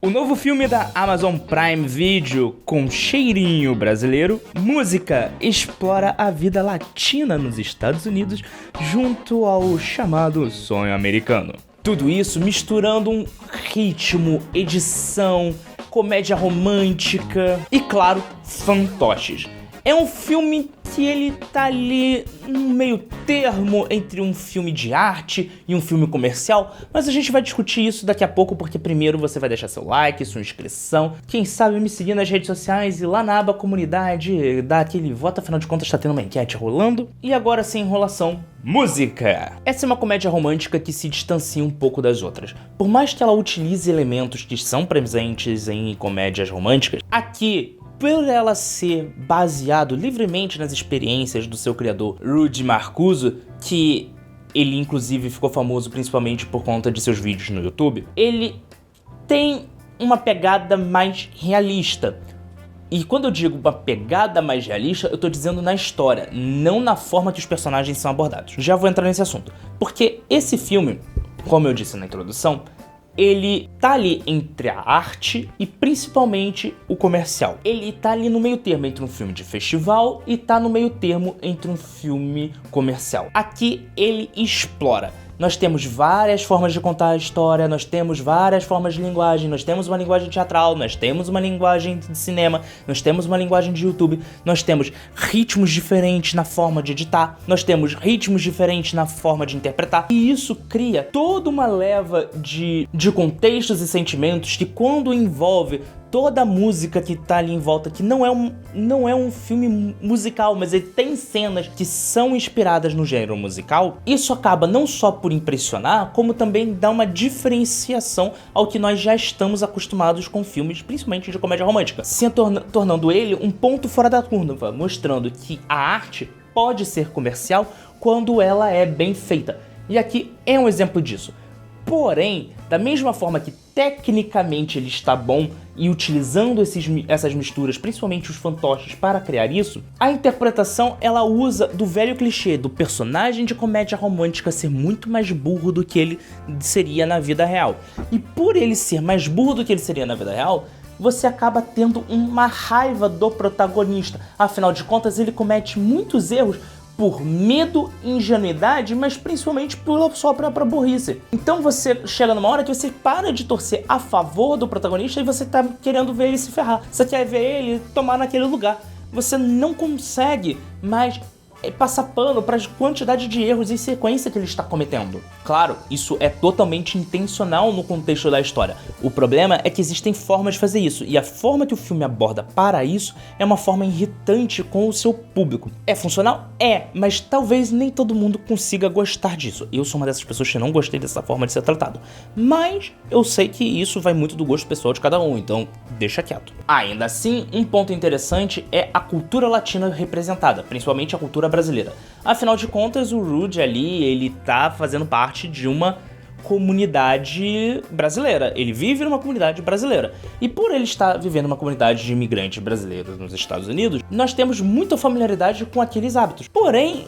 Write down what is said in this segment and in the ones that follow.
O novo filme da Amazon Prime Video, com cheirinho brasileiro, música, explora a vida latina nos Estados Unidos junto ao chamado sonho americano. Tudo isso misturando um ritmo, edição, comédia romântica e, claro, fantoches. É um filme que ele tá ali no meio termo entre um filme de arte e um filme comercial, mas a gente vai discutir isso daqui a pouco, porque primeiro você vai deixar seu like, sua inscrição, quem sabe me seguir nas redes sociais e lá na aba comunidade dar aquele voto, afinal de contas tá tendo uma enquete rolando. E agora, sem enrolação, música! Essa é uma comédia romântica que se distancia um pouco das outras. Por mais que ela utilize elementos que são presentes em comédias românticas, aqui, por ela ser baseado livremente nas experiências do seu criador, Rudy Marcuso, que ele inclusive ficou famoso principalmente por conta de seus vídeos no YouTube, ele tem uma pegada mais realista. E quando eu digo uma pegada mais realista, eu tô dizendo na história, não na forma que os personagens são abordados. Já vou entrar nesse assunto. Porque esse filme, como eu disse na introdução, ele tá ali entre a arte e principalmente o comercial. Ele tá ali no meio termo entre um filme de festival e tá no meio termo entre um filme comercial. Aqui ele explora. Nós temos várias formas de contar a história, nós temos várias formas de linguagem, nós temos uma linguagem teatral, nós temos uma linguagem de cinema, nós temos uma linguagem de YouTube, nós temos ritmos diferentes na forma de editar, nós temos ritmos diferentes na forma de interpretar, e isso cria toda uma leva de contextos e sentimentos que, quando envolve toda a música que tá ali em volta, que não é um filme musical, mas ele tem cenas que são inspiradas no gênero musical, isso acaba não só por impressionar, como também dá uma diferenciação ao que nós já estamos acostumados com filmes, principalmente de comédia romântica, se tornando ele um ponto fora da curva, mostrando que a arte pode ser comercial quando ela é bem feita. E aqui é um exemplo disso. Porém, da mesma forma que tecnicamente ele está bom e utilizando essas misturas, principalmente os fantoches, para criar isso, a interpretação ela usa do velho clichê do personagem de comédia romântica ser muito mais burro do que ele seria na vida real. E por ele ser mais burro do que ele seria na vida real, você acaba tendo uma raiva do protagonista. Afinal de contas, ele comete muitos erros por medo, ingenuidade, mas principalmente pela sua própria burrice. Então você chega numa hora que você para de torcer a favor do protagonista e você tá querendo ver ele se ferrar. Você quer ver ele tomar naquele lugar. Você não consegue mais passar pano para a quantidade de erros em sequência que ele está cometendo. Claro, isso é totalmente intencional no contexto da história. O problema é que existem formas de fazer isso, e a forma que o filme aborda para isso é uma forma irritante com o seu público. É funcional? É, mas talvez nem todo mundo consiga gostar disso. Eu sou uma dessas pessoas que não gostei dessa forma de ser tratado. Mas eu sei que isso vai muito do gosto pessoal de cada um, então deixa quieto. Ainda assim, um ponto interessante é a cultura latina representada, principalmente a cultura brasileira. Afinal de contas, o Rudy ali, ele tá fazendo parte de uma comunidade brasileira. Ele vive numa comunidade brasileira. E por ele estar vivendo numa comunidade de imigrantes brasileiros nos Estados Unidos, nós temos muita familiaridade com aqueles hábitos. Porém,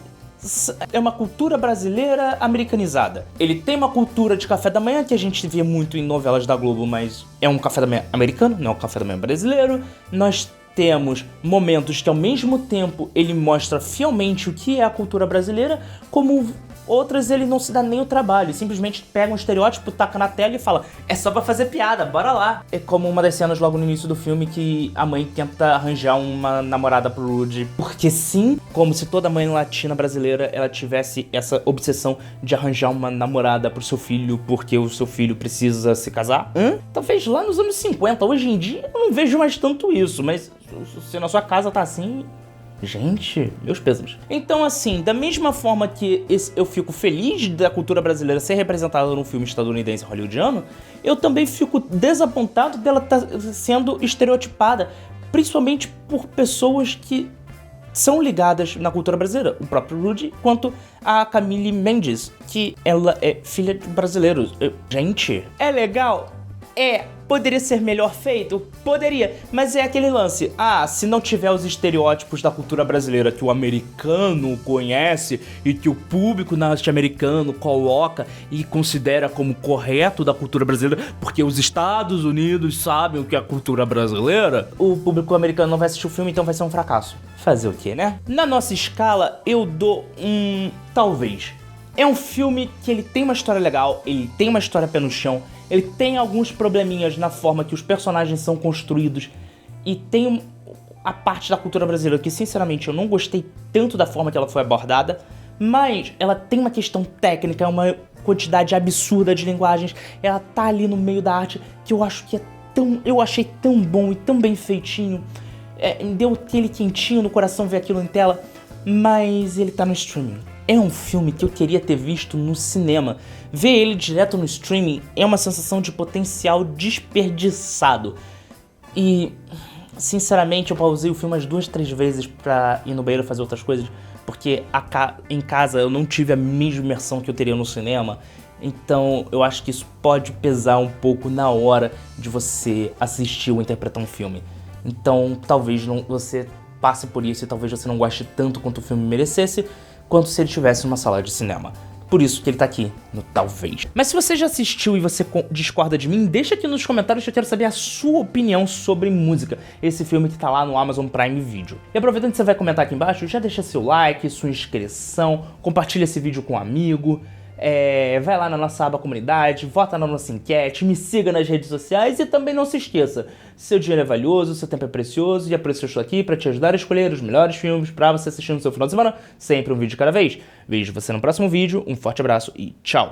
é uma cultura brasileira americanizada. Ele tem uma cultura de café da manhã que a gente vê muito em novelas da Globo, mas é um café da manhã americano, não é um café da manhã brasileiro. Nós temos momentos que, ao mesmo tempo, ele mostra fielmente o que é a cultura brasileira, como outras ele não se dá nem o trabalho, simplesmente pega um estereótipo, taca na tela e fala: é só pra fazer piada, bora lá. É como uma das cenas logo no início do filme que a mãe tenta arranjar uma namorada pro Rudy, porque sim, como se toda mãe latina brasileira ela tivesse essa obsessão de arranjar uma namorada pro seu filho porque o seu filho precisa se casar. Talvez lá nos anos 50, hoje em dia eu não vejo mais tanto isso, mas se na sua casa tá assim, gente, meus pêsames. Então, assim, da mesma forma que eu fico feliz da cultura brasileira ser representada num filme estadunidense hollywoodiano, eu também fico desapontado dela estar sendo estereotipada, principalmente por pessoas que são ligadas na cultura brasileira, o próprio Rudy, quanto a Camille Mendes, que ela é filha de brasileiros. Gente, é legal? Poderia ser melhor feito? Poderia, mas é aquele lance. Se não tiver os estereótipos da cultura brasileira que o americano conhece e que o público norte-americano coloca e considera como correto da cultura brasileira, porque os Estados Unidos sabem o que é a cultura brasileira, o público americano não vai assistir o filme, então vai ser um fracasso. Fazer o quê, né? Na nossa escala, eu dou talvez. É um filme que ele tem uma história legal, ele tem uma história pé no chão, ele tem alguns probleminhas na forma que os personagens são construídos e tem a parte da cultura brasileira que, sinceramente, eu não gostei tanto da forma que ela foi abordada, mas ela tem uma questão técnica, uma quantidade absurda de linguagens, ela tá ali no meio da arte que eu acho que eu achei tão bom e tão bem feitinho, me deu aquele quentinho no coração ver aquilo em tela, mas ele tá no streaming. É um filme que eu queria ter visto no cinema. Ver ele direto no streaming é uma sensação de potencial desperdiçado. E, sinceramente, eu pausei o filme umas 2, 3 vezes pra ir no banheiro fazer outras coisas, porque em casa eu não tive a mesma imersão que eu teria no cinema. Então eu acho que isso pode pesar um pouco na hora de você assistir ou interpretar um filme. Então talvez você passe por isso e talvez você não goste tanto quanto o filme merecesse, quanto se ele estivesse numa sala de cinema. Por isso que ele tá aqui no Talvez. Mas se você já assistiu e você discorda de mim, deixa aqui nos comentários que eu quero saber a sua opinião sobre Música, esse filme que tá lá no Amazon Prime Video. E aproveitando que você vai comentar aqui embaixo, já deixa seu like, sua inscrição, compartilha esse vídeo com um amigo, vai lá na nossa aba comunidade, vota na nossa enquete, me siga nas redes sociais e também não se esqueça, seu dinheiro é valioso, seu tempo é precioso e é por isso que eu estou aqui para te ajudar a escolher os melhores filmes para você assistir no seu final de semana, sempre um vídeo de cada vez. Vejo você no próximo vídeo, um forte abraço e tchau!